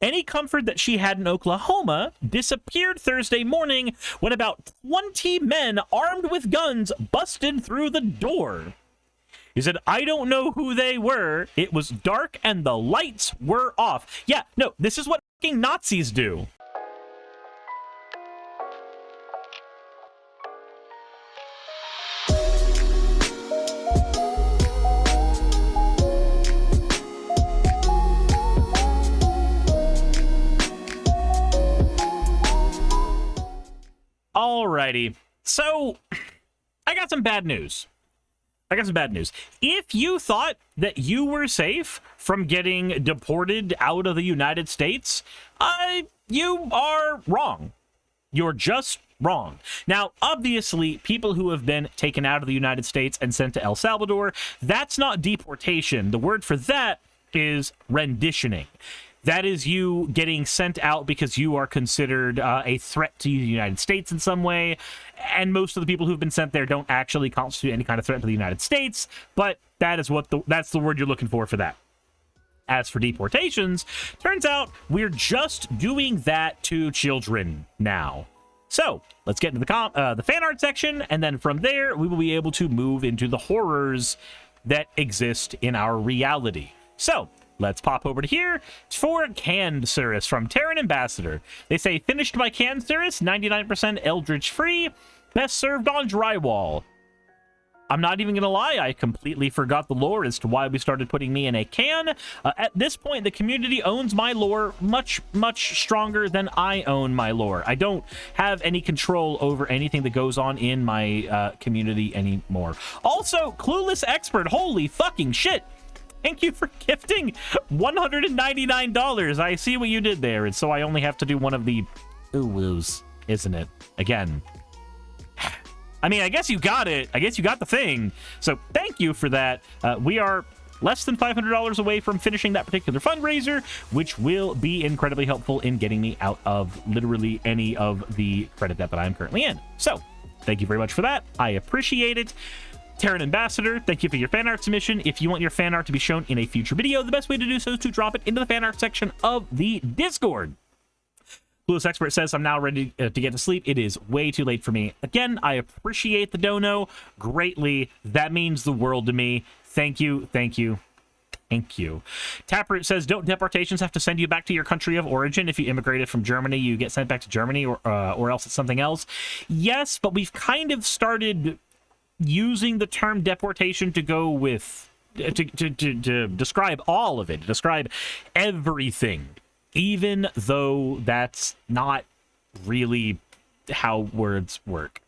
Any comfort that she had in Oklahoma disappeared Thursday morning when about 20 men armed with guns busted through the door. He said, I don't know who they were. It was dark and the lights were off. Yeah, no, this is what fucking Nazis do. Alrighty, so I got some bad news. If you thought that you were safe from getting deported out of the United States, you are wrong. You're just wrong. Now, obviously, people who have been taken out of the United States and sent to El Salvador, that's not deportation. The word for that is renditioning. That is you getting sent out because you are considered a threat to the United States in some way, and most of the people who've been sent there don't actually constitute any kind of threat to the United States, but that is that's the word you're looking for that. As for deportations, turns out we're just doing that to children now. So, let's get into the fan art section, and then from there, we will be able to move into the horrors that exist in our reality. So, let's pop over to here for Canned Suris from Terran Ambassador. They say, finished by Canned Suris, 99% Eldritch free, best served on drywall. I'm not even going to lie, I completely forgot the lore as to why we started putting me in a can. At this point, the community owns my lore much, much stronger than I own my lore. I don't have any control over anything that goes on in my community anymore. Also, Clueless Expert, holy fucking shit! Thank you for gifting $199. I see what you did there, and so I only have to do one of the ooh-woos, isn't it? Again. I mean, I guess you got it. I guess you got the thing. So thank you for that. We are less than $500 away from finishing that particular fundraiser, which will be incredibly helpful in getting me out of literally any of the credit debt that I'm currently in. So thank you very much for that. I appreciate it. Terran Ambassador, thank you for your fan art submission. If you want your fan art to be shown in a future video, the best way to do so is to drop it into the fan art section of the Discord. Clueless Expert says, I'm now ready to get to sleep. It is way too late for me. Again, I appreciate the dono greatly. That means the world to me. Thank you, thank you, thank you. Taproot says, don't deportations have to send you back to your country of origin? If you immigrated from Germany, you get sent back to Germany, or else it's something else? Yes, but we've kind of started using the term deportation to go with, to describe all of it, to describe everything. Even though that's not really how words work.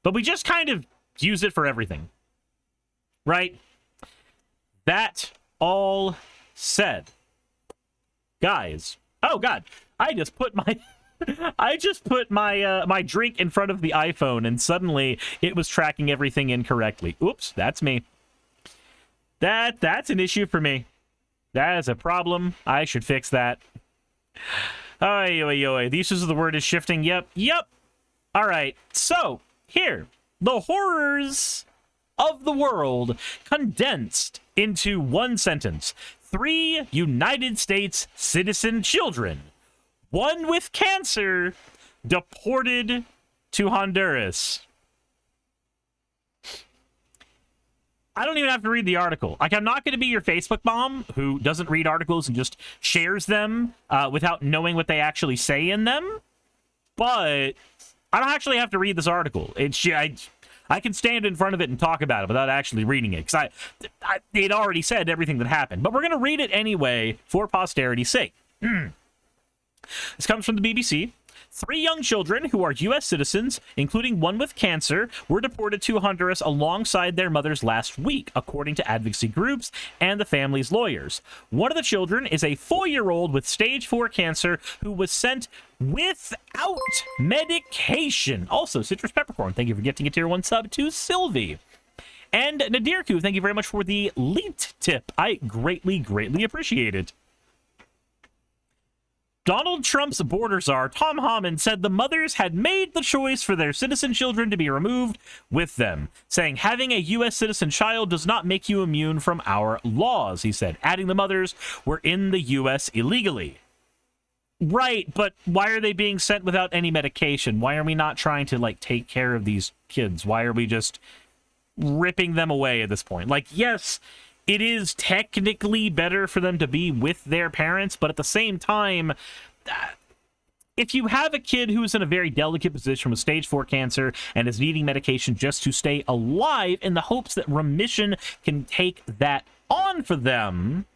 But we just kind of use it for everything. Right? That all said. Guys. Oh, God. I just put my my drink in front of the iPhone, and suddenly it was tracking everything incorrectly. Oops, that's me. That's an issue for me. That is a problem. I should fix that. Oy, oy, oy. The uses of the word is shifting. Yep. All right. So, here. The horrors of the world condensed into one sentence. 3 United States citizen children. 1 with cancer deported to Honduras. I don't even have to read the article. Like, I'm not going to be your Facebook mom who doesn't read articles and just shares them without knowing what they actually say in them. But I don't actually have to read this article. I can stand in front of it and talk about it without actually reading it, because it already said everything that happened. But we're going to read it anyway for posterity's sake. This comes from the BBC. 3 young children who are U.S. citizens, including 1 with cancer, were deported to Honduras alongside their mothers last week, according to advocacy groups and the family's lawyers. One of the children is a 4-year-old with stage 4 cancer who was sent without medication. Also, Citrus Peppercorn, thank you for gifting a tier 1 sub to Sylvie. And Nadirku, thank you very much for the leaked tip. I greatly, greatly appreciate it. Donald Trump's border czar, Tom Homan, said the mothers had made the choice for their citizen children to be removed with them, saying having a U.S. citizen child does not make you immune from our laws, he said, adding the mothers were in the U.S. illegally. Right, but why are they being sent without any medication? Why are we not trying to, like, take care of these kids? Why are we just ripping them away at this point? Like, yes, it is technically better for them to be with their parents, but at the same time, if you have a kid who's in a very delicate position with stage 4 cancer and is needing medication just to stay alive in the hopes that remission can take that on for them,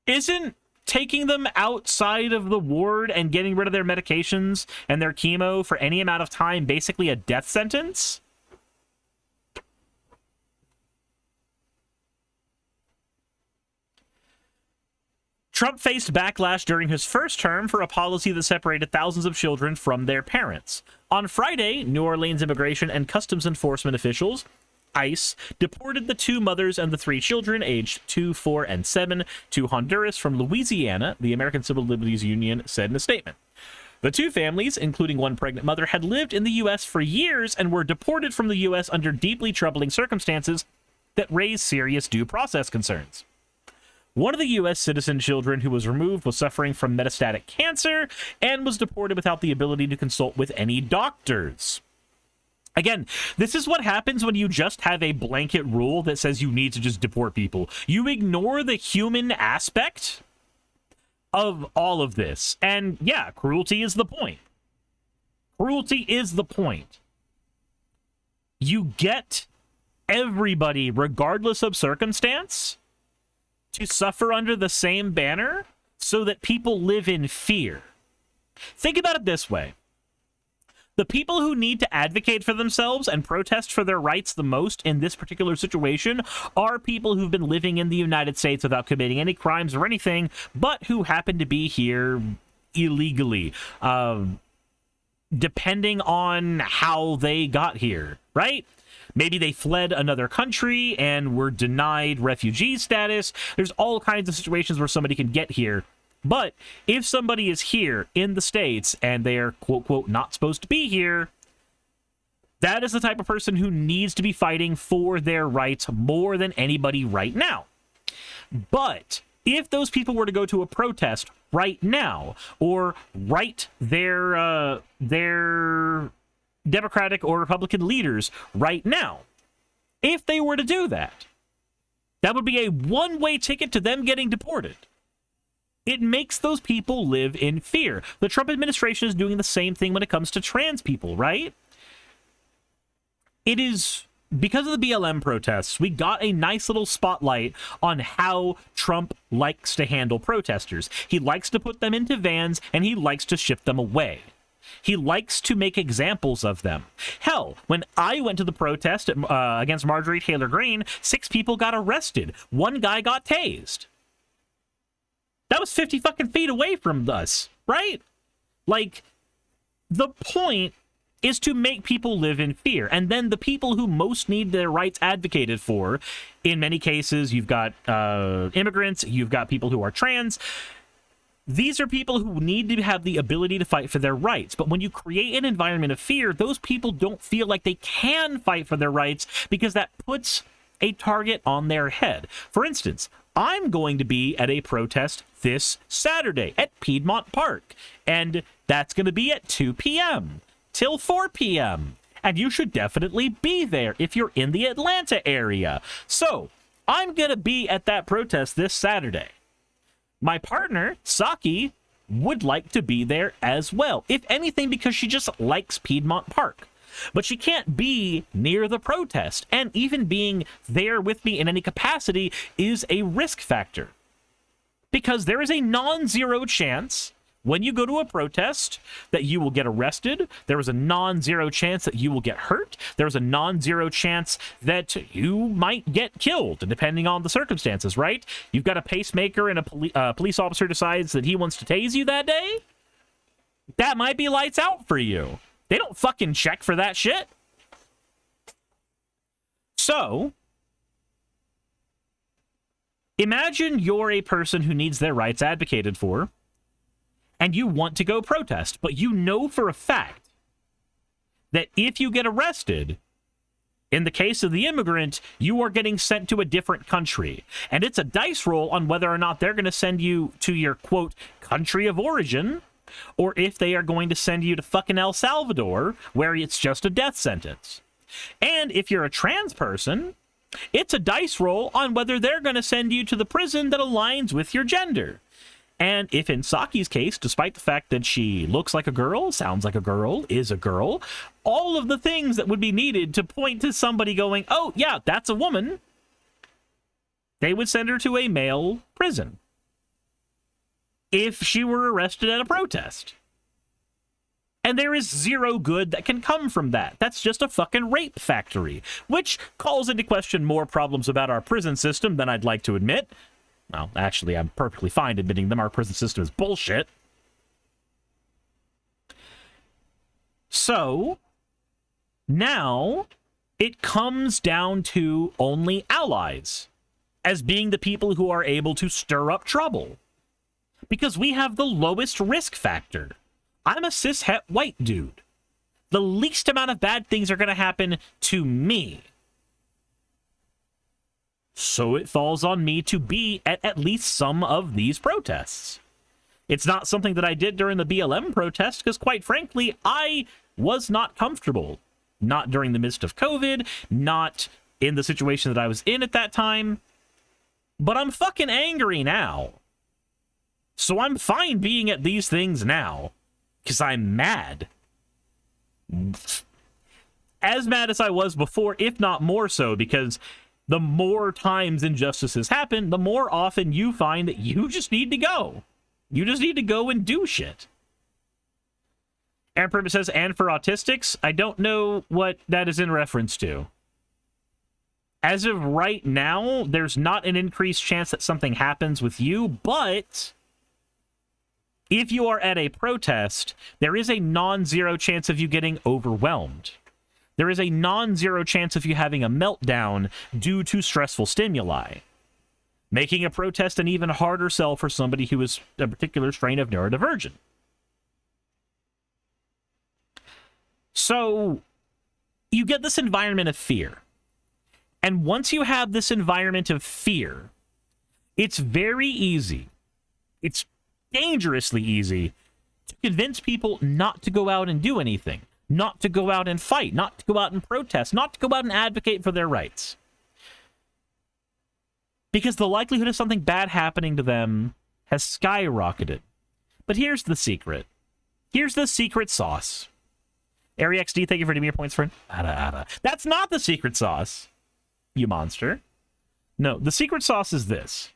isn't taking them outside of the ward and getting rid of their medications and their chemo for any amount of time basically a death sentence? Trump faced backlash during his first term for a policy that separated thousands of children from their parents. On Friday, New Orleans immigration and customs enforcement officials, ICE, deported the 2 mothers and the 3 children, aged 2, 4, and 7, to Honduras from Louisiana, the American Civil Liberties Union said in a statement. The 2 families, including one pregnant mother, had lived in the U.S. for years and were deported from the U.S. under deeply troubling circumstances that raised serious due process concerns. One of the U.S. citizen children who was removed was suffering from metastatic cancer and was deported without the ability to consult with any doctors. Again, this is what happens when you just have a blanket rule that says you need to just deport people. You ignore the human aspect of all of this. And yeah, cruelty is the point. Cruelty is the point. You get everybody, regardless of circumstance, to suffer under the same banner so that people live in fear. Think about it this way. The people who need to advocate for themselves and protest for their rights the most in this particular situation are people who've been living in the United States without committing any crimes or anything, but who happen to be here illegally, depending on how they got here, right? Maybe they fled another country and were denied refugee status. There's all kinds of situations where somebody can get here. But if somebody is here in the States and they are, quote, quote, not supposed to be here, that is the type of person who needs to be fighting for their rights more than anybody right now. But if those people were to go to a protest right now or write their Democratic or Republican leaders right now, if they were to do that, that would be a one-way ticket to them getting deported. It makes those people live in fear. The Trump administration is doing the same thing when it comes to trans people, right? It is because of the BLM protests, we got a nice little spotlight on how Trump likes to handle protesters. He likes to put them into vans and he likes to ship them away. He likes to make examples of them. Hell, when I went to the protest against Marjorie Taylor Greene, 6 people got arrested. 1 guy got tased. That was 50 fucking feet away from us, right? Like, the point is to make people live in fear. And then the people who most need their rights advocated for, in many cases, you've got immigrants, you've got people who are trans. These are people who need to have the ability to fight for their rights. But when you create an environment of fear, those people don't feel like they can fight for their rights because that puts a target on their head. For instance, I'm going to be at a protest this Saturday at Piedmont Park, and that's going to be at 2 p.m. till 4 p.m. And you should definitely be there if you're in the Atlanta area. So, I'm going to be at that protest this Saturday. My partner, Saki, would like to be there as well, if anything because she just likes Piedmont Park. But she can't be near the protest, and even being there with me in any capacity is a risk factor. Because there is a non-zero chance when you go to a protest that you will get arrested. There is a non-zero chance that you will get hurt. There's a non-zero chance that you might get killed, depending on the circumstances, right? You've got a pacemaker and a police officer decides that he wants to tase you that day. That might be lights out for you. They don't fucking check for that shit. So, imagine you're a person who needs their rights advocated for, and you want to go protest, but you know for a fact that if you get arrested, In the case of the immigrant, you are getting sent to a different country, and it's a dice roll on whether or not they're going to send you to your, quote, country of origin, or if they are going to send you to fucking El Salvador, where it's just a death sentence. And if you're a trans person, it's a dice roll on whether they're going to send you to the prison that aligns with your gender. And if in Saki's case, despite the fact that she looks like a girl, sounds like a girl, is a girl, all of the things that would be needed to point to somebody going, oh, yeah, that's a woman, they would send her to a male prison if she were arrested at a protest. And there is zero good that can come from that. That's just a fucking rape factory, which calls into question more problems about our prison system than I'd like to admit. Well, actually, I'm perfectly fine admitting them. Our prison system is bullshit. So, now, it comes down to only allies as being the people who are able to stir up trouble. Because we have the lowest risk factor. I'm a cishet white dude. The least amount of bad things are going to happen to me. So it falls on me to be at least some of these protests. It's not something that I did during the BLM protest, because quite frankly, I was not comfortable. Not during the midst of COVID, not in the situation that I was in at that time. But I'm fucking angry now. So I'm fine being at these things now, because I'm mad. As mad as I was before, if not more so, because the more times injustices happen, the more often you find that you just need to go. You just need to go and do shit. Aaron Purpose says, and for autistics, I don't know what that is in reference to. As of right now, there's not an increased chance that something happens with you, but if you are at a protest, there is a non-zero chance of you getting overwhelmed. There is a non-zero chance of you having a meltdown due to stressful stimuli, making a protest an even harder sell for somebody who is a particular strain of neurodivergent. So, you get this environment of fear. And once you have this environment of fear, it's very easy, it's dangerously easy, to convince people not to go out and do anything. Not to go out and fight, not to go out and protest, not to go out and advocate for their rights. Because the likelihood of something bad happening to them has skyrocketed. But here's the secret. Here's the secret sauce. AryXD, thank you for giving me your points, friend. That's not the secret sauce, you monster. No, the secret sauce is this.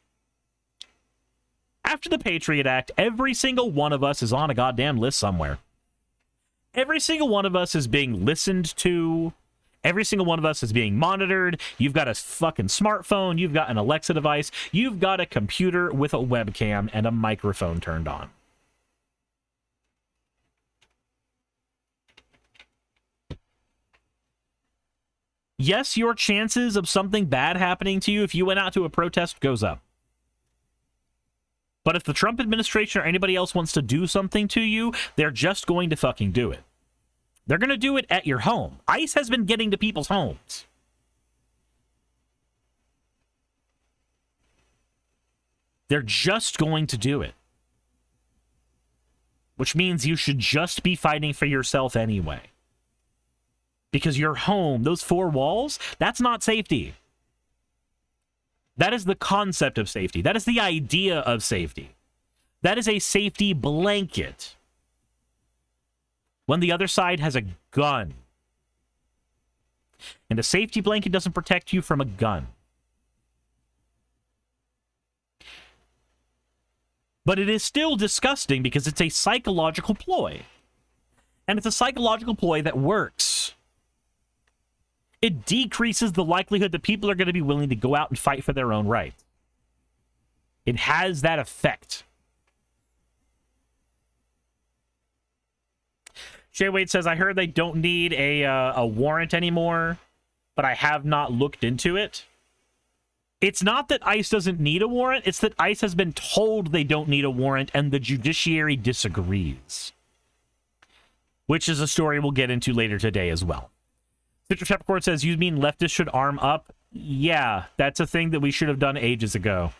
After the Patriot Act, every single one of us is on a goddamn list somewhere. Every single one of us is being listened to. Every single one of us is being monitored. You've got a fucking smartphone. You've got an Alexa device. You've got a computer with a webcam and a microphone turned on. Yes, your chances of something bad happening to you if you went out to a protest goes up. But if the Trump administration or anybody else wants to do something to you, they're just going to fucking do it. They're going to do it at your home. ICE has been getting to people's homes. They're just going to do it. Which means you should just be fighting for yourself anyway. Because your home, those four walls, that's not safety. That is the concept of safety. That is the idea of safety. That is a safety blanket. When the other side has a gun. And a safety blanket doesn't protect you from a gun. But it is still disgusting because it's a psychological ploy. And it's a psychological ploy that works. It decreases the likelihood that people are going to be willing to go out and fight for their own rights. It has that effect. Shay Wade says, I heard they don't need a warrant anymore, but I have not looked into it. It's not that ICE doesn't need a warrant, it's that ICE has been told they don't need a warrant, and the judiciary disagrees. Which is a story we'll get into later today as well. Citrus Peppercorn says, you mean leftists should arm up? Yeah, that's a thing that we should have done ages ago.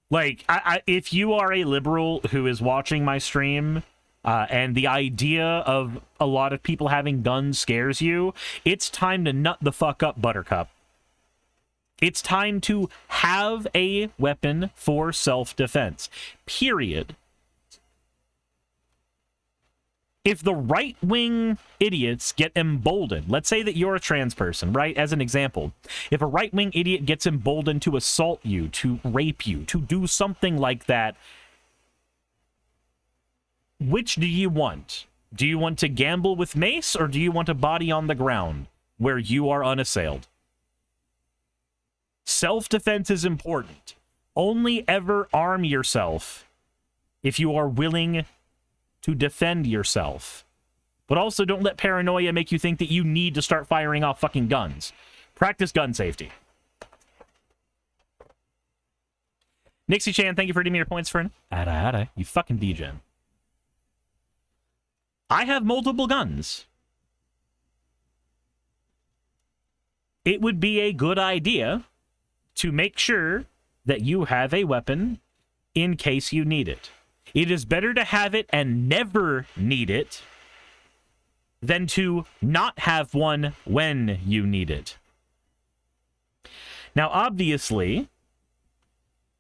Like, if you are a liberal who is watching my stream, and the idea of a lot of people having guns scares you, it's time to nut the fuck up, Buttercup. It's time to have a weapon for self-defense. Period. If the right-wing idiots get emboldened, let's say that you're a trans person, right? As an example, if a right-wing idiot gets emboldened to assault you, to rape you, to do something like that, which do you want? Do you want to gamble with mace, or do you want a body on the ground where you are unassailed? Self-defense is important. Only ever arm yourself if you are willing to defend yourself. But also don't let paranoia make you think that you need to start firing off fucking guns. Practice gun safety. Nixie Chan, thank you for redeeming your points, friend. Ada, you fucking degen. I have multiple guns. It would be a good idea to make sure that you have a weapon in case you need it. It is better to have it and never need it than to not have one when you need it. Now, obviously,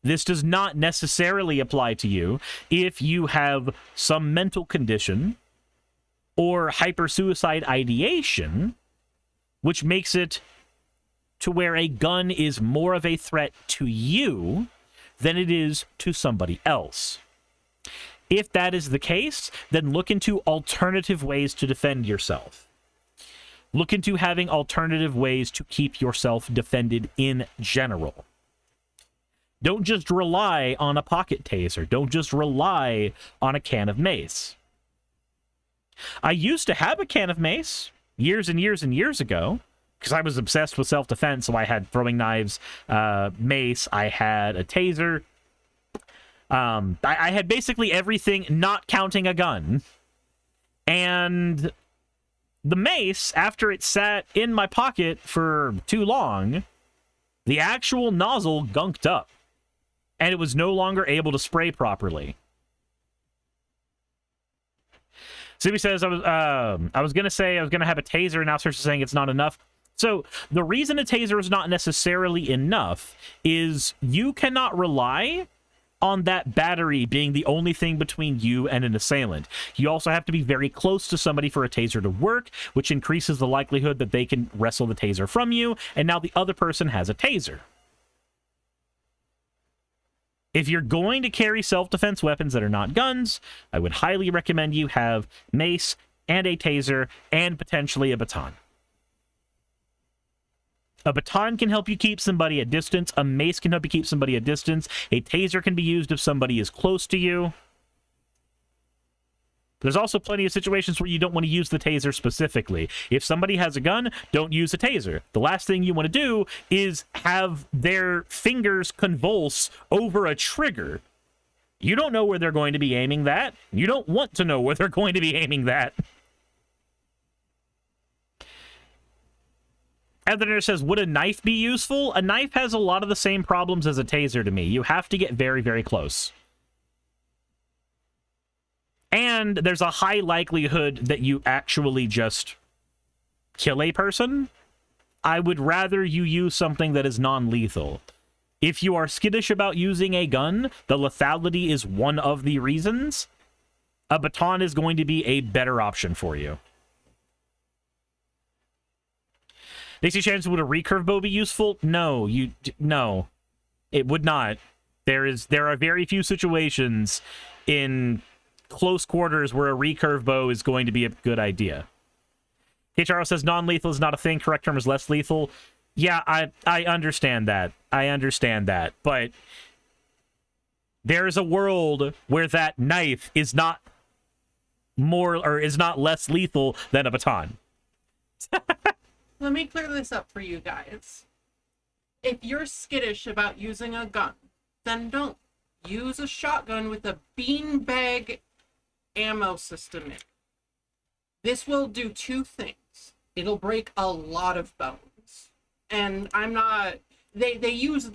this does not necessarily apply to you if you have some mental condition or hyper-suicide ideation, which makes it to where a gun is more of a threat to you than it is to somebody else. If that is the case, then look into alternative ways to defend yourself. Look into having alternative ways to keep yourself defended in general. Don't just rely on a pocket taser. Don't just rely on a can of mace. I used to have a can of mace years and years and years ago, because I was obsessed with self-defense, so I had throwing knives, mace, I had a taser. I had basically everything not counting a gun. And the mace, after it sat in my pocket for too long, the actual nozzle gunked up. And it was no longer able to spray properly. Sibi says, I was going to say I was going to have a taser, and now starts saying it's not enough. So the reason a taser is not necessarily enough is you cannot rely on that battery being the only thing between you and an assailant. You also have to be very close to somebody for a taser to work, which increases the likelihood that they can wrestle the taser from you, and now the other person has a taser. If you're going to carry self-defense weapons that are not guns, I would highly recommend you have mace and a taser and potentially a baton. A baton can help you keep somebody at distance. A mace can help you keep somebody at distance. A taser can be used if somebody is close to you. There's also plenty of situations where you don't want to use the taser specifically. If somebody has a gun, don't use a taser. The last thing you want to do is have their fingers convulse over a trigger. You don't know where they're going to be aiming that. You don't want to know where they're going to be aiming that. Editor says, would a knife be useful? A knife has a lot of the same problems as a taser to me. You have to get very, very close. And there's a high likelihood that you actually just kill a person. I would rather you use something that is non-lethal. If you are skittish about using a gun, the lethality is one of the reasons. A baton is going to be a better option for you. Dixie Chance, would a recurve bow be useful? No, no, it would not. There are very few situations in close quarters where a recurve bow is going to be a good idea. HRO says non-lethal is not a thing. Correct term is less lethal. Yeah, I understand that. I understand that. But there is a world where that knife is not more or is not less lethal than a baton. Let me clear this up for you guys. If you're skittish about using a gun, then don't use a shotgun with a beanbag ammo system in it. This will do two things. It'll break a lot of bones. And I'm not... They use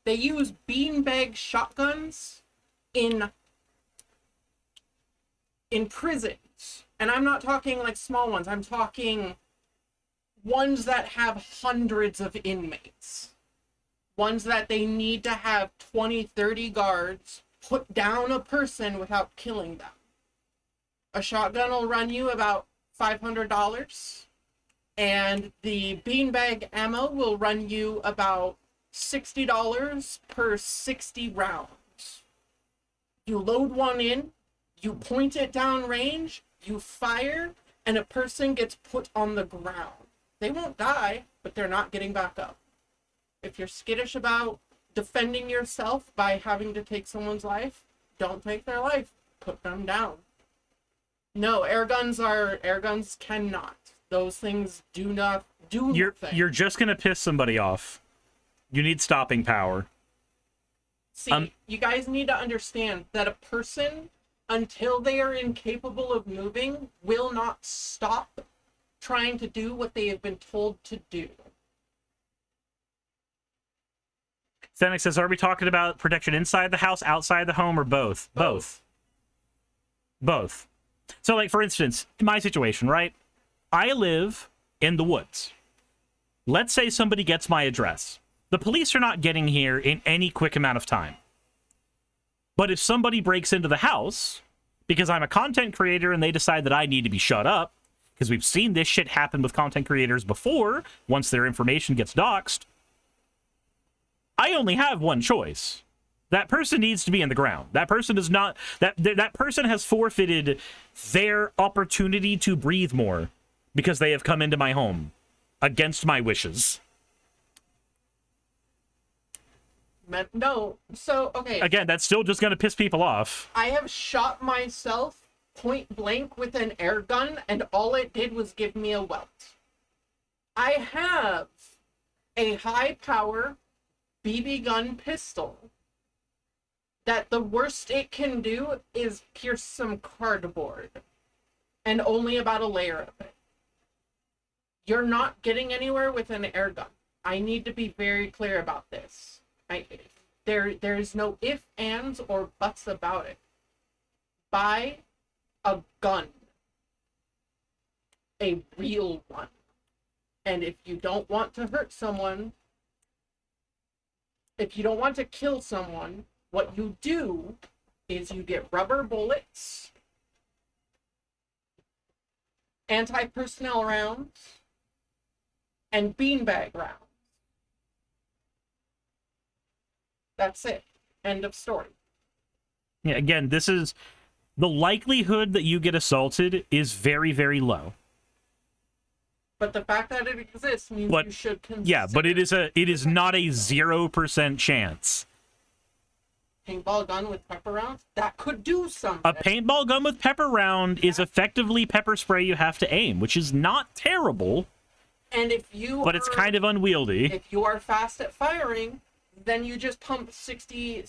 beanbag shotguns in prisons. And I'm not talking like small ones. I'm talking ones that have hundreds of inmates. Ones that they need to have 20, 30 guards put down a person without killing them. A shotgun will run you about $500, and the beanbag ammo will run you about $60 per 60 rounds. You load one in, you point it down range, you fire, and a person gets put on the ground. They won't die, but they're not getting back up. If you're skittish about defending yourself by having to take someone's life, don't take their life. Put them down. No, air guns cannot. Those things do not do nothing. You're just gonna piss somebody off. You need stopping power. See, you guys need to understand that a person, until they are incapable of moving, will not stop trying to do what they have been told to do. Fennec says, are we talking about protection inside the house, outside the home, or both? Both. So, like, for instance, in my situation, right? I live in the woods. Let's say somebody gets my address. The police are not getting here in any quick amount of time. But if somebody breaks into the house, because I'm a content creator and they decide that I need to be shut up, because we've seen this shit happen with content creators before, once their information gets doxed, I only have one choice. That person needs to be in the ground. That person does not... That person has forfeited their opportunity to breathe more because they have come into my home against my wishes. No. So, okay. Again, that's still just going to piss people off. I have shot myself point blank with an air gun, and all it did was give me a welt. I have a high-power BB gun pistol that the worst it can do is pierce some cardboard, and only about a layer of it. You're not getting anywhere with an air gun. I need to be very clear about this. There's no ifs, ands, or buts about it. Buy a gun. A real one. And if you don't want to hurt someone, if you don't want to kill someone, what you do is you get rubber bullets, anti-personnel rounds, and beanbag rounds. That's it. End of story. Yeah, again, this is... The likelihood that you get assaulted is very, very low. But the fact that it exists means you should consider... Yeah, but it is not a 0% chance. Paintball gun with pepper rounds? That could do something. A paintball gun with pepper round is effectively pepper spray you have to aim, which is not terrible. And if you But it's kind of unwieldy. If you are fast at firing, then you just pump 60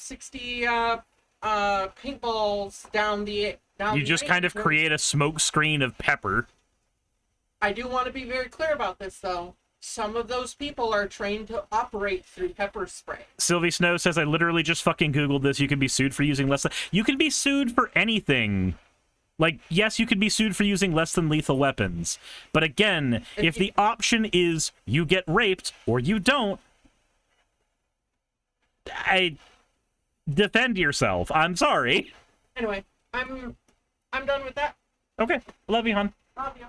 paintballs down the You just kind of create a smoke screen of pepper. I do want to be very clear about this, though. Some of those people are trained to operate through pepper spray. Sylvie Snow says, I literally just fucking Googled this. You can be sued for using less than... You can be sued for anything. Like, yes, you could be sued for using less than lethal weapons. But again, if the option is you get raped or you don't, defend yourself. I'm sorry. Anyway, I'm done with that. Okay. Love you, hon. Love you.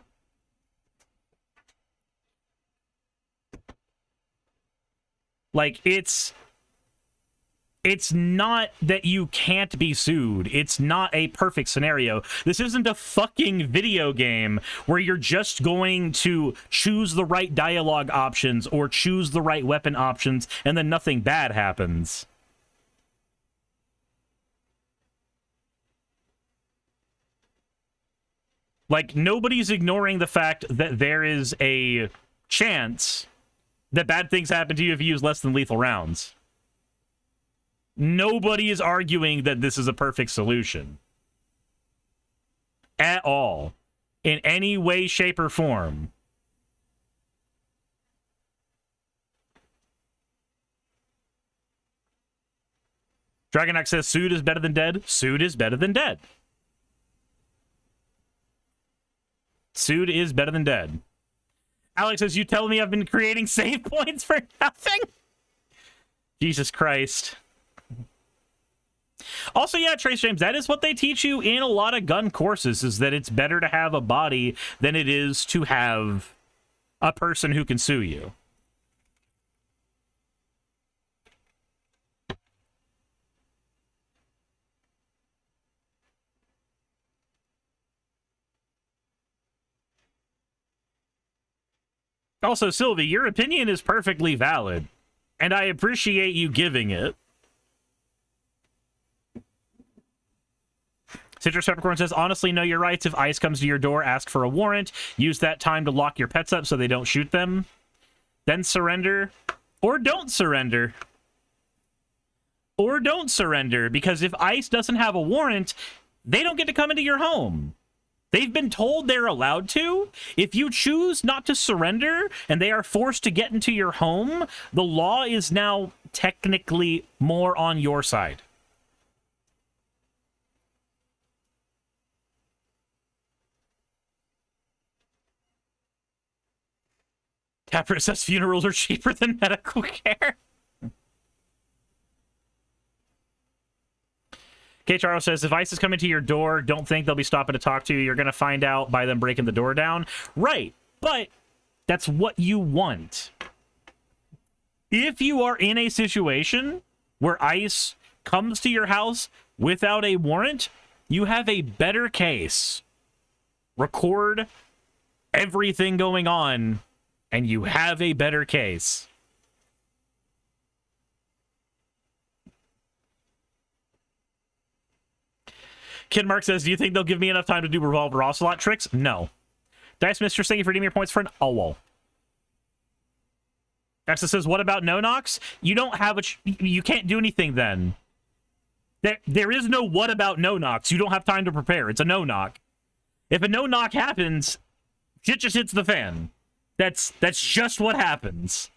Like, it's not that you can't be sued. It's not a perfect scenario. This isn't a fucking video game where you're just going to choose the right dialogue options or choose the right weapon options and then nothing bad happens. Like, nobody's ignoring the fact that there is a chance that bad things happen to you if you use less than lethal rounds. Nobody is arguing that this is a perfect solution. At all. In any way, shape, or form. Dragonox says sued is better than dead. Sued is better than dead. Sued is better than dead. Alex says, you telling me I've been creating save points for nothing? Jesus Christ. Also, yeah, Trace James, that is what they teach you in a lot of gun courses, is that it's better to have a body than it is to have a person who can sue you. Also, Sylvie, your opinion is perfectly valid, and I appreciate you giving it. Citrus Peppercorn says, honestly, know your rights. If ICE comes to your door, ask for a warrant. Use that time to lock your pets up so they don't shoot them. Then surrender. Or don't surrender. Or don't surrender, because if ICE doesn't have a warrant, they don't get to come into your home. They've been told they're allowed to. If you choose not to surrender and they are forced to get into your home, the law is now technically more on your side. Tapper says funerals are cheaper than medical care. K. Charles says, if ICE is coming to your door, don't think they'll be stopping to talk to you. You're going to find out by them breaking the door down. Right, but that's what you want. If you are in a situation where ICE comes to your house without a warrant, you have a better case. Record everything going on, and you have a better case. Kid Mark says, do you think they'll give me enough time to do Revolver Ocelot tricks? No. Dice Mistress, thank you for redeeming your points for an owl. Exa says, what about no-knocks? You don't have a... you can't do anything then. There is no what about no-knocks. You don't have time to prepare. It's a no-knock. If a no-knock happens, shit just hits the fan. That's just what happens.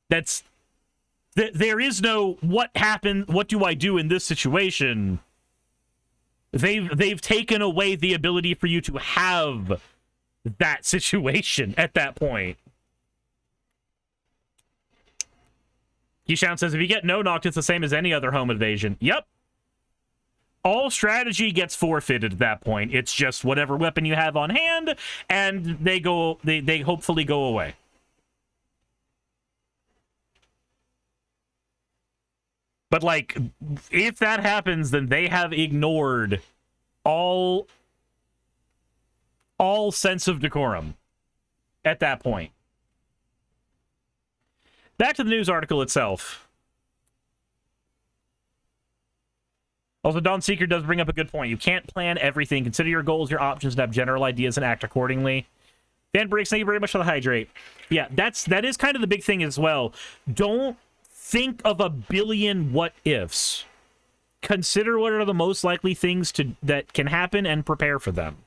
There is no what happened, what do I do in this situation? They've taken away the ability for you to have that situation at that point. Keyshawn says, if you get no-knocked, it's the same as any other home invasion. Yep. All strategy gets forfeited at that point. It's just whatever weapon you have on hand, and they hopefully go away. But, like, if that happens, then they have ignored all sense of decorum at that point. Back to the news article itself. Also, Dawn Seeker does bring up a good point. You can't plan everything. Consider your goals, your options, and have general ideas and act accordingly. Van Briggs, thank you very much for the hydrate. Yeah, that is kind of the big thing as well. Don't think of a billion what-ifs. Consider what are the most likely things that can happen and prepare for them.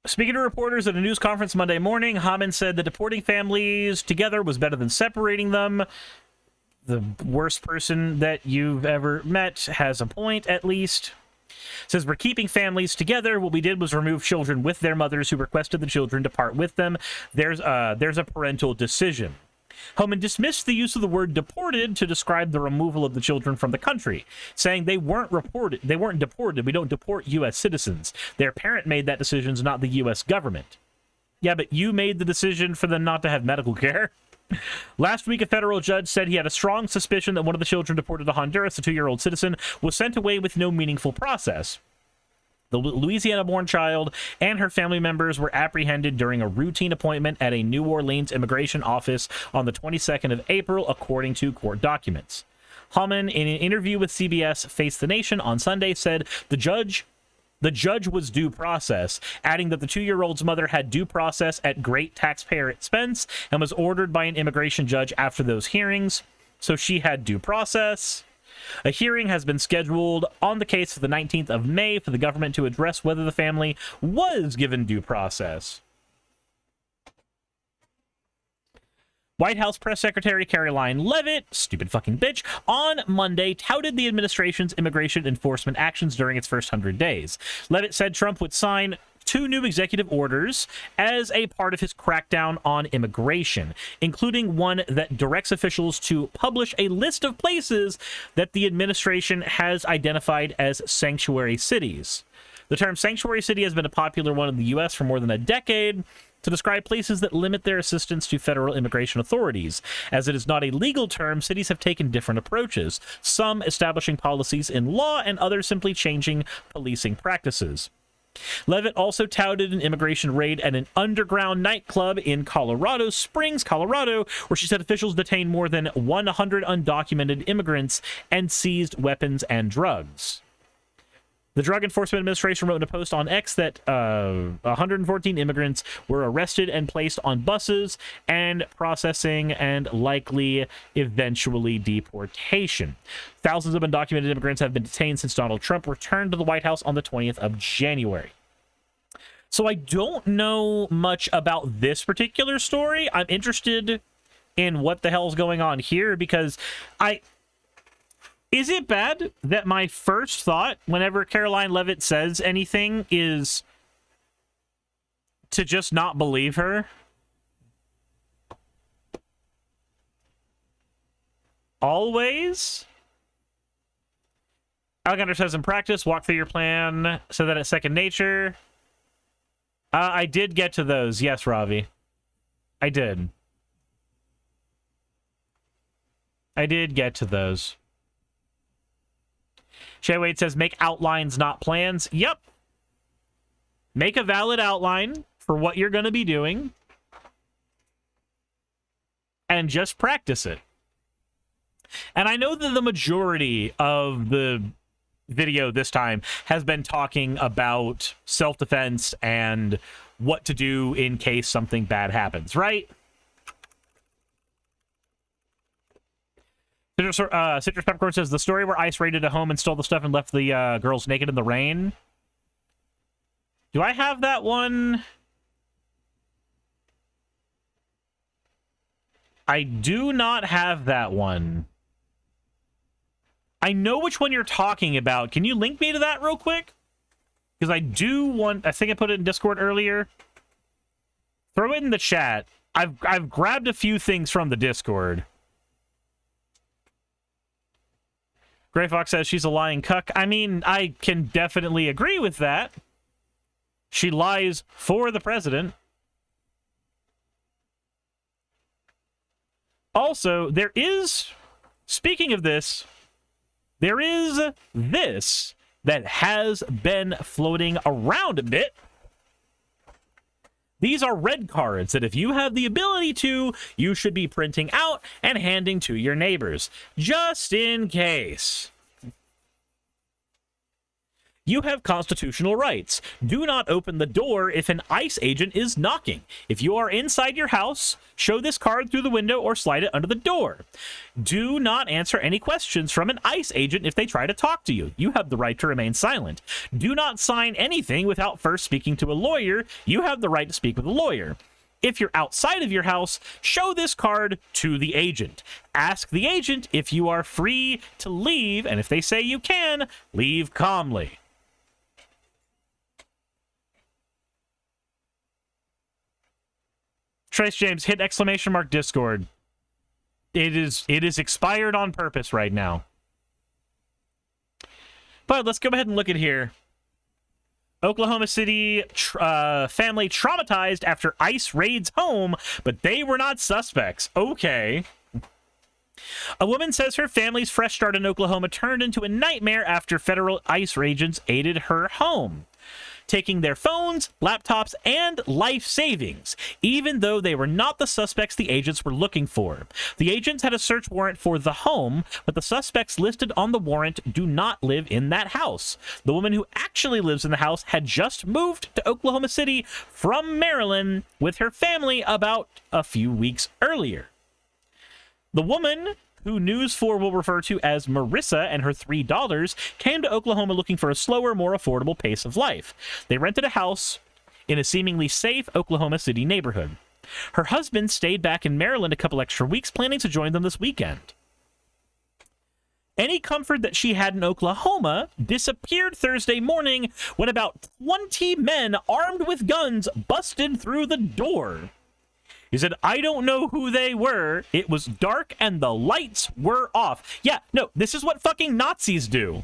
Speaking to reporters at a news conference Monday morning, Hammond said that deporting families together was better than separating them. The worst person that you've ever met has a point, at least. Says, we're keeping families together. What we did was remove children with their mothers who requested the children to part with them. There's a parental decision. Homan dismissed the use of the word deported to describe the removal of the children from the country, saying they weren't deported. We don't deport U.S. citizens. Their parent made that decision, not the U.S. government. Yeah, but you made the decision for them not to have medical care. Last week, a federal judge said he had a strong suspicion that one of the children deported to Honduras, a 2-year-old citizen, was sent away with no meaningful process. The Louisiana-born child and her family members were apprehended during a routine appointment at a New Orleans immigration office on the 22nd of April, according to court documents. Hammond, in an interview with CBS Face the Nation on Sunday, said the judge was due process, adding that the 2-year-old's mother had due process at great taxpayer expense and was ordered by an immigration judge after those hearings, so she had due process. A hearing has been scheduled on the case for the 19th of May for the government to address whether the family was given due process. White House Press Secretary Caroline Levit, stupid fucking bitch, on Monday touted the administration's immigration enforcement actions during its first 100 days. Levit said Trump would sign 2 new executive orders as a part of his crackdown on immigration, including one that directs officials to publish a list of places that the administration has identified as sanctuary cities. The term sanctuary city has been a popular one in the U.S. for more than a decade to describe places that limit their assistance to federal immigration authorities. As it is not a legal term, cities have taken different approaches, some establishing policies in law and others simply changing policing practices. Levit also touted an immigration raid at an underground nightclub in Colorado Springs, Colorado, where she said officials detained more than 100 undocumented immigrants and seized weapons and drugs. The Drug Enforcement Administration wrote in a post on X that 114 immigrants were arrested and placed on buses and processing and likely eventually deportation. Thousands of undocumented immigrants have been detained since Donald Trump returned to the White House on the 20th of January. So I don't know much about this particular story. I'm interested in what the hell's going on here because Is it bad that my first thought whenever Caroline Levit says anything is to just not believe her? Always? Alexander says, in practice, walk through your plan so that it's second nature. I did get to those. Yes, Ravi. I did. I did get to those. Shay Wade says, make outlines, not plans. Yep. Make a valid outline for what you're going to be doing. And just practice it. And I know that the majority of the video this time has been talking about self-defense and what to do in case something bad happens, right? Citrus Peppercorn says, the story where ICE raided a home and stole the stuff and left the girls naked in the rain. Do I have that one? I do not have that one. I know which one you're talking about. Can you link me to that real quick? Because I do want... I think I put it in Discord earlier. Throw it in the chat. I've grabbed a few things from the Discord. Gray Fox says she's a lying cuck. I mean, I can definitely agree with that. She lies for the president. Also, there is, speaking of this, there is this that has been floating around a bit. These are red cards that if you have the ability to, you should be printing out and handing to your neighbors, just in case. You have constitutional rights. Do not open the door if an ICE agent is knocking. If you are inside your house, show this card through the window or slide it under the door. Do not answer any questions from an ICE agent if they try to talk to you. You have the right to remain silent. Do not sign anything without first speaking to a lawyer. You have the right to speak with a lawyer. If you're outside of your house, show this card to the agent. Ask the agent if you are free to leave, and if they say you can, leave calmly. Trace James, hit exclamation mark Discord. It is expired on purpose right now. But let's go ahead and look at here. Oklahoma City family traumatized after ICE raids home, but they were not suspects. Okay. A woman says her family's fresh start in Oklahoma turned into a nightmare after federal ICE agents aided her home, taking their phones, laptops, and life savings, even though they were not the suspects the agents were looking for. The agents had a search warrant for the home, but the suspects listed on the warrant do not live in that house. The woman who actually lives in the house had just moved to Oklahoma City from Maryland with her family about a few weeks earlier. The woman who News 4 will refer to as Marissa, and her $3 came to Oklahoma looking for a slower, more affordable pace of life. They rented a house in a seemingly safe Oklahoma City neighborhood. Her husband stayed back in Maryland a couple extra weeks, planning to join them this weekend. Any comfort that she had in Oklahoma disappeared Thursday morning when about 20 men armed with guns busted through the door. He said, I don't know who they were. It was dark and the lights were off. Yeah, no, this is what fucking Nazis do.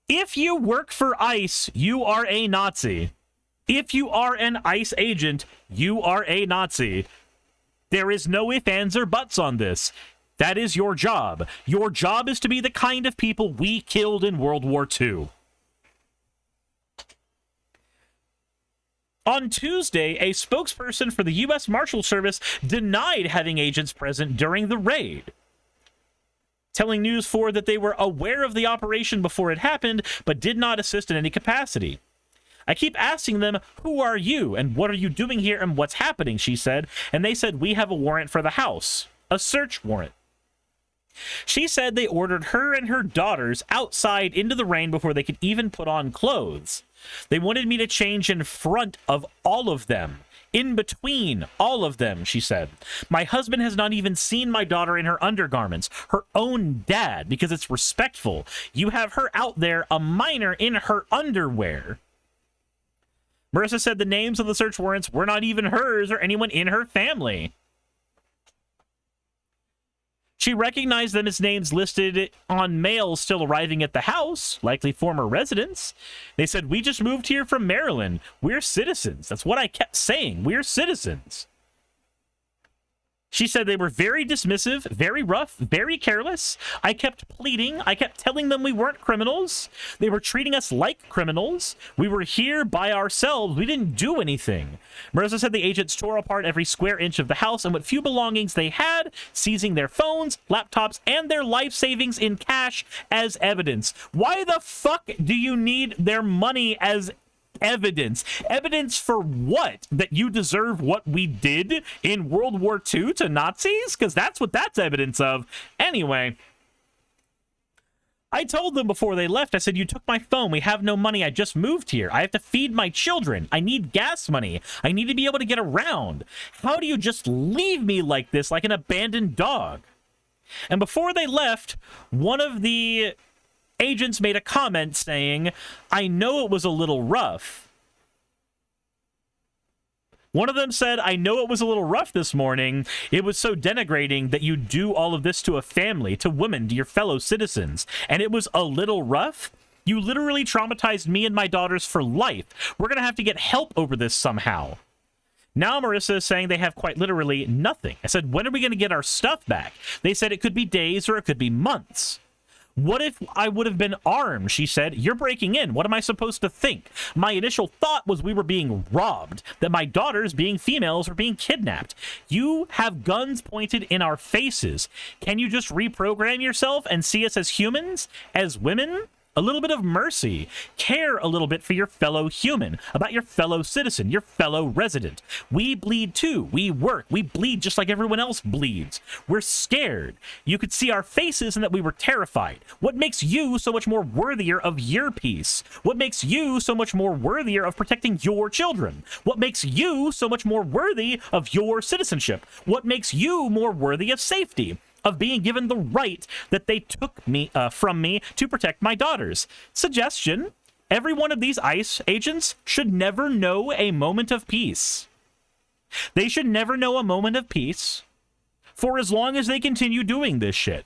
If you work for ICE, you are a Nazi. If you are an ICE agent, you are a Nazi. There is no ifs, ands, or buts on this. That is your job. Your job is to be the kind of people we killed in World War II. On Tuesday, a spokesperson for the U.S. Marshal Service denied having agents present during the raid, telling News 4 that they were aware of the operation before it happened, but did not assist in any capacity. I keep asking them, who are you, and what are you doing here, and what's happening, she said, and they said, we have a warrant for the house, a search warrant. She said they ordered her and her daughters outside into the rain before they could even put on clothes. They wanted me to change in front of all of them, in between all of them, she said. My husband has not even seen my daughter in her undergarments, her own dad, because it's respectful. You have her out there, a minor, in her underwear. Marissa said the names of the search warrants were not even hers or anyone in her family. She recognized them as names listed on mail still arriving at the house, likely former residents. They said, we just moved here from Maryland. We're citizens. That's what I kept saying. We're citizens. She said they were very dismissive, very rough, very careless. I kept pleading. I kept telling them we weren't criminals. They were treating us like criminals. We were here by ourselves. We didn't do anything. Marissa said the agents tore apart every square inch of the house and what few belongings they had, seizing their phones, laptops, and their life savings in cash as evidence. Why the fuck do you need their money as evidence? Evidence for what? That you deserve what we did in World War II to Nazis? Because that's what that's evidence of. Anyway, I told them before they left, I said, you took my phone. We have no money. I just moved here. I have to feed my children. I need gas money. I need to be able to get around. How do you just leave me like this, like an abandoned dog? And before they left, one of the agents made a comment saying, I know it was a little rough. One of them said, I know it was a little rough this morning. It was so denigrating that you do all of this to a family, to women, to your fellow citizens. And it was a little rough. You literally traumatized me and my daughters for life. We're going to have to get help over this somehow. Now Marissa is saying they have quite literally nothing. I said, when are we going to get our stuff back? They said it could be days or it could be months. What if I would have been armed? She said, you're breaking in. What am I supposed to think? My initial thought was we were being robbed, that my daughters, being females, were being kidnapped. You have guns pointed in our faces. Can you just reprogram yourself and see us as humans, as women? A little bit of mercy. Care a little bit for your fellow human, about your fellow citizen, your fellow resident. We bleed too. We work. We bleed just like everyone else bleeds. We're scared. You could see our faces and that we were terrified. What makes you so much more worthier of your peace? What makes you so much more worthier of protecting your children? What makes you so much more worthy of your citizenship? What makes you more worthy of safety? Of being given the right that they took from me to protect my daughters. Suggestion: every one of these ICE agents should never know a moment of peace. They should never know a moment of peace for as long as they continue doing this shit.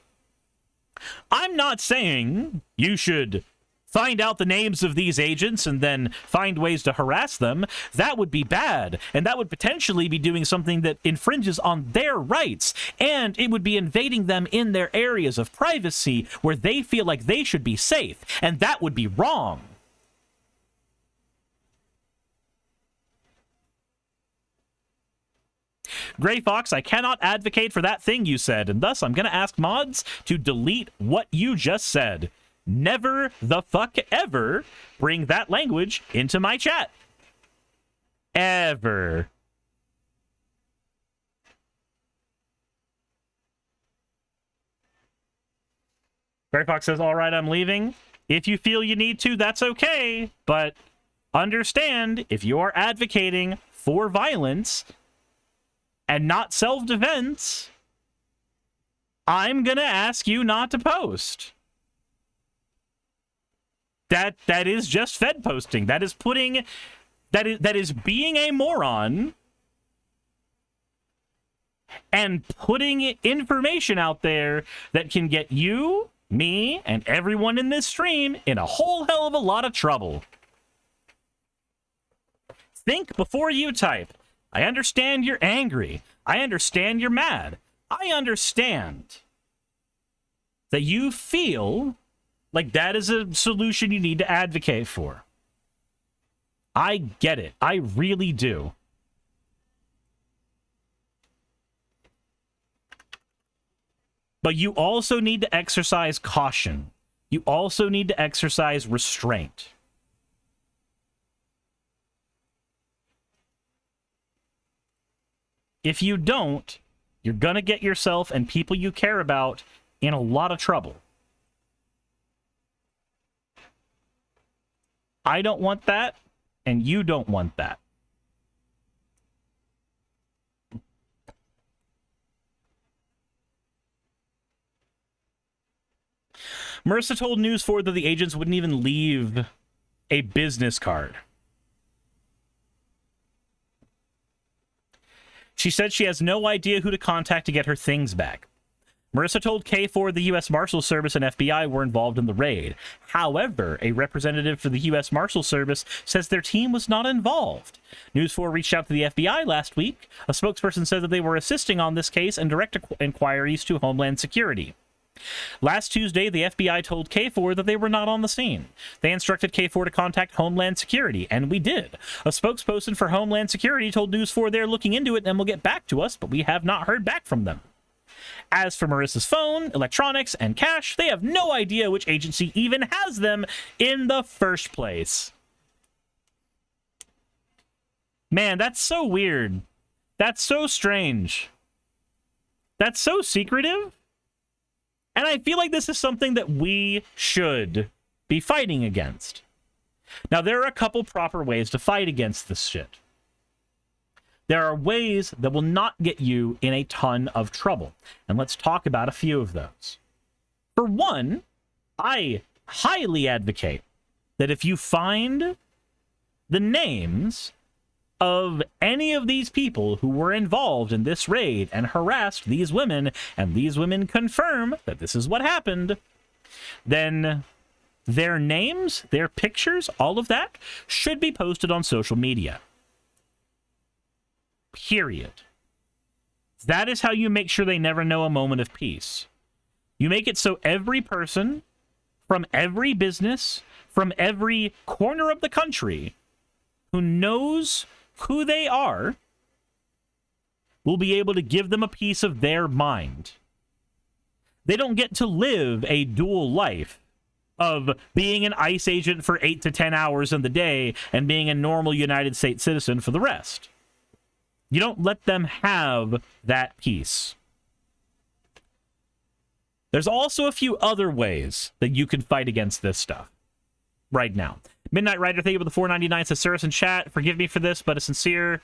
I'm not saying you should find out the names of these agents and then find ways to harass them. That would be bad, and that would potentially be doing something that infringes on their rights, and it would be invading them in their areas of privacy where they feel like they should be safe, and that would be wrong. Gray Fox, I cannot advocate for that thing you said, and thus I'm going to ask mods to delete what you just said. Never the fuck ever bring that language into my chat. Ever. Gray Fox says, all right, I'm leaving. If you feel you need to, that's okay. But understand, if you are advocating for violence and not self-defense, I'm going to ask you not to post. That is just Fed posting. That is putting... That is being a moron and putting information out there that can get you, me, and everyone in this stream in a whole hell of a lot of trouble. Think before you type. I understand you're angry. I understand you're mad. I understand that you feel like that is a solution you need to advocate for. I get it. I really do. But you also need to exercise caution. You also need to exercise restraint. If you don't, you're going to get yourself and people you care about in a lot of trouble. I don't want that. And you don't want that. Marissa told News 4 that the agents wouldn't even leave a business card. She said she has no idea who to contact to get her things back. Marissa told K4 the U.S. Marshals Service and FBI were involved in the raid. However, a representative for the U.S. Marshals Service says their team was not involved. News 4 reached out to the FBI last week. A spokesperson said that they were assisting on this case and direct inquiries to Homeland Security. Last Tuesday, the FBI told K4 that they were not on the scene. They instructed K4 to contact Homeland Security, and we did. A spokesperson for Homeland Security told News 4 they're looking into it and will get back to us, but we have not heard back from them. As for Marissa's phone, electronics, and cash, they have no idea which agency even has them in the first place. Man, that's so weird. That's so strange. That's so secretive. And I feel like this is something that we should be fighting against. Now, there are a couple proper ways to fight against this shit. There are ways that will not get you in a ton of trouble. And let's talk about a few of those. For one, I highly advocate that if you find the names of any of these people who were involved in this raid and harassed these women, and these women confirm that this is what happened, then their names, their pictures, all of that should be posted on social media. Period. That is how you make sure they never know a moment of peace. You make it so every person from every business, from every corner of the country who knows who they are will be able to give them a piece of their mind. They don't get to live a dual life of being an ICE agent for 8 to 10 hours in the day and being a normal United States citizen for the rest. You don't let them have that piece. There's also a few other ways that you can fight against this stuff right now. Midnight Rider, thank you for the $4.99. Says Suris in chat, forgive me for this, but a sincere,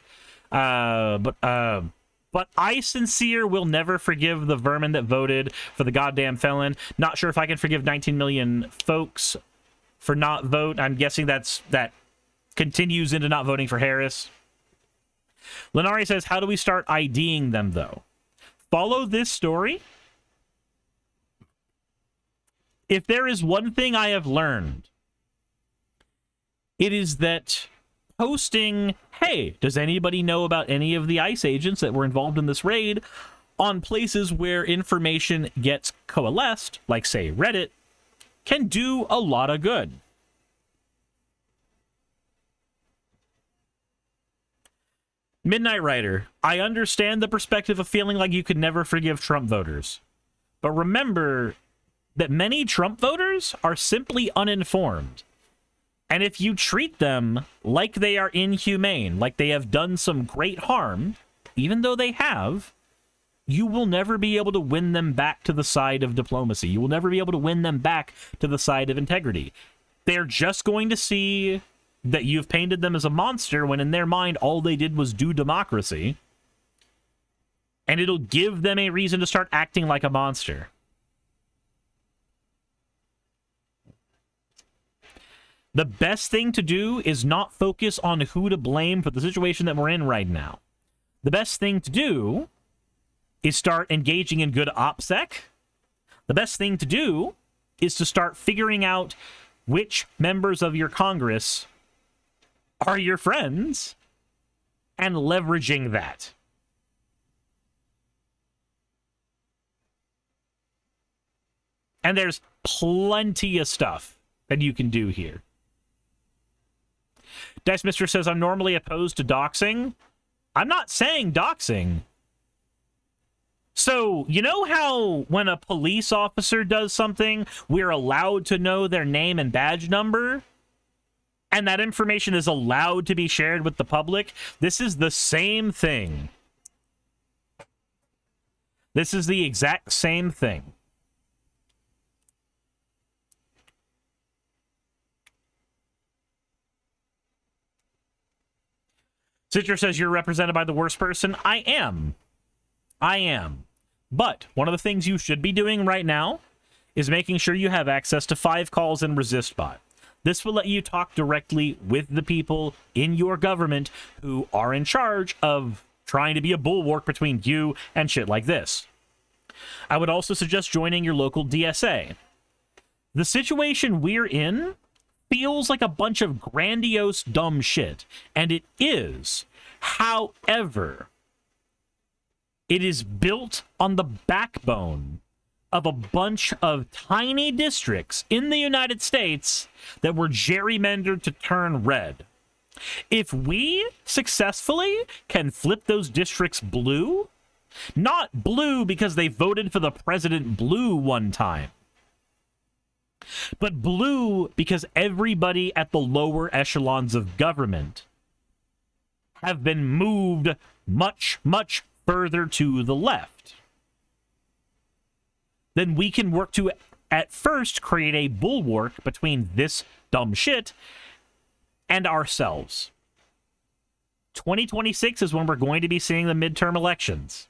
but I sincere will never forgive the vermin that voted for the goddamn felon. Not sure if I can forgive 19 million folks for not vote. I'm guessing that continues into not voting for Harris. Lenari says, how do we start IDing them, though? Follow this story. If there is one thing I have learned, it is that posting, hey, does anybody know about any of the ICE agents that were involved in this raid, on places where information gets coalesced, like, say, Reddit, can do a lot of good. Midnight Rider, I understand the perspective of feeling like you could never forgive Trump voters. But remember that many Trump voters are simply uninformed. And if you treat them like they are inhumane, like they have done some great harm, even though they have, you will never be able to win them back to the side of diplomacy. You will never be able to win them back to the side of integrity. They're just going to see that you've painted them as a monster when in their mind all they did was do democracy. And it'll give them a reason to start acting like a monster. The best thing to do is not focus on who to blame for the situation that we're in right now. The best thing to do is start engaging in good OPSEC. The best thing to do is to start figuring out which members of your Congress are your friends and leveraging that. And there's plenty of stuff that you can do here. Dice Mister says, I'm normally opposed to doxing. I'm not saying doxing. So, you know how when a police officer does something, we're allowed to know their name and badge number? And that information is allowed to be shared with the public? This is the same thing. This is the exact same thing. Citrus says you're represented by the worst person. I am. But one of the things you should be doing right now is making sure you have access to 5 calls in ResistBot. This will let you talk directly with the people in your government who are in charge of trying to be a bulwark between you and shit like this. I would also suggest joining your local DSA. The situation we're in feels like a bunch of grandiose dumb shit, and it is. However, it is built on the backbone of a bunch of tiny districts in the United States that were gerrymandered to turn red. If we successfully can flip those districts blue, not blue because they voted for the president blue one time, but blue because everybody at the lower echelons of government have been moved much, much further to the left, then we can work to, at first, create a bulwark between this dumb shit and ourselves. 2026 is when we're going to be seeing the midterm elections.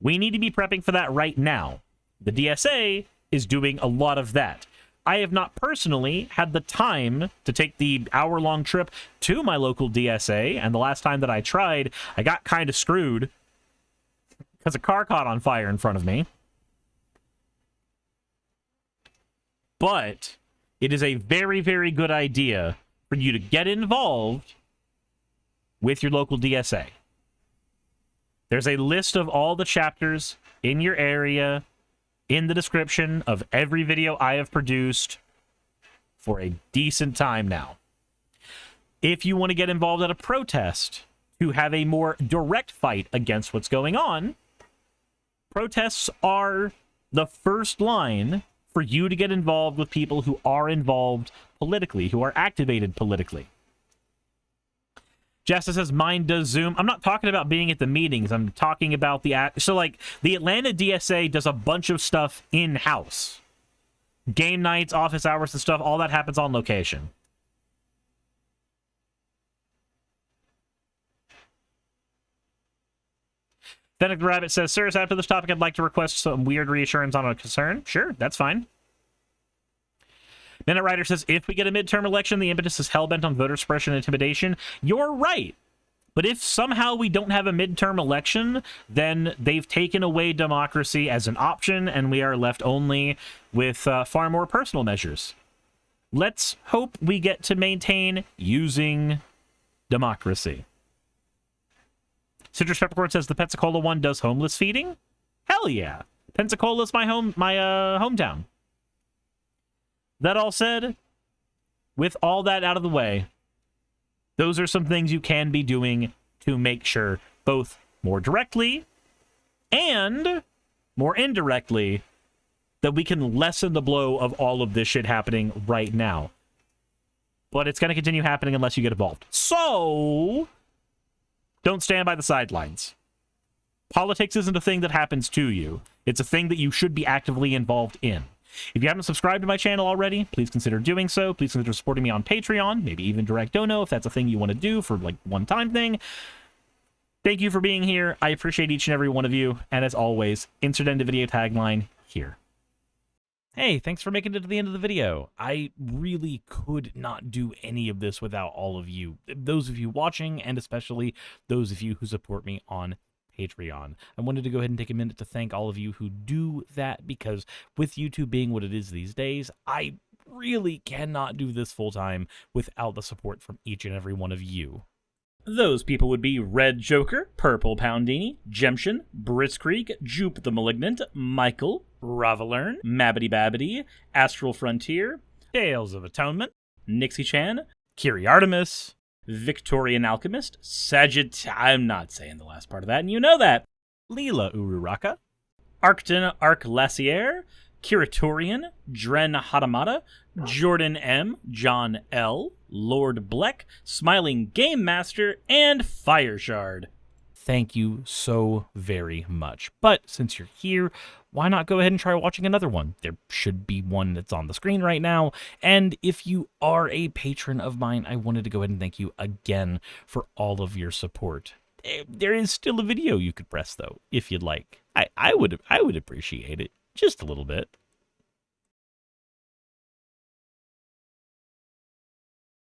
We need to be prepping for that right now. The DSA is doing a lot of that. I have not personally had the time to take the hour-long trip to my local DSA, and the last time that I tried, I got kind of screwed because a car caught on fire in front of me. But it is a very, very good idea for you to get involved with your local DSA. There's a list of all the chapters in your area in the description of every video I have produced for a decent time now. If you want to get involved at a protest to have a more direct fight against what's going on, protests are the first line for you to get involved with people who are involved politically, who are activated politically. Jessa says, mine does Zoom. I'm not talking about being at the meetings. I'm talking about so, like, the Atlanta DSA does a bunch of stuff in-house. Game nights, office hours and stuff, all that happens on location. Fennec the Rabbit says, Suris, after this topic, I'd like to request some weird reassurance on a concern. Sure, that's fine. Minute Rider says, if we get a midterm election, the impetus is hellbent on voter suppression and intimidation. You're right. But if somehow we don't have a midterm election, then they've taken away democracy as an option, and we are left only with far more personal measures. Let's hope we get to maintain using democracy. Citrus Peppercorn says, the Pensacola one does homeless feeding? Hell yeah. Pensacola's my hometown. That all said, with all that out of the way, those are some things you can be doing to make sure, both more directly and more indirectly, that we can lessen the blow of all of this shit happening right now. But it's going to continue happening unless you get involved. So, don't stand by the sidelines. Politics isn't a thing that happens to you. It's a thing that you should be actively involved in. If you haven't subscribed to my channel already, please consider doing so. Please consider supporting me on Patreon, maybe even direct dono if that's a thing you want to do for like one-time thing. Thank you for being here. I appreciate each and every one of you. And as always, insert end of video tagline here. Hey, thanks for making it to the end of the video. I really could not do any of this without all of you. Those of you watching, and especially those of you who support me on Patreon. I wanted to go ahead and take a minute to thank all of you who do that, because with YouTube being what it is these days, I really cannot do this full time without the support from each and every one of you. Those people would be Red Joker, Purple Poundini, Jemshin, Britzkrieg, Jupe the Malignant, Michael, Ravalern, Mabbity Babbity, Astral Frontier, Tales of Atonement, Nixie Chan, Kiri Artemis, Victorian Alchemist, I'm not saying the last part of that, and you know that, Leela Ururaka, Arcton Arclacier, Kiratorian, Dren Hadamata, Jordan M, John L, Lord Bleck, Smiling Game Master, and Fireshard. Thank you so very much. But since you're here, why not go ahead and try watching another one? There should be one that's on the screen right now. And if you are a patron of mine, I wanted to go ahead and thank you again for all of your support. There is still a video you could press, though, if you'd like. I would appreciate it just a little bit.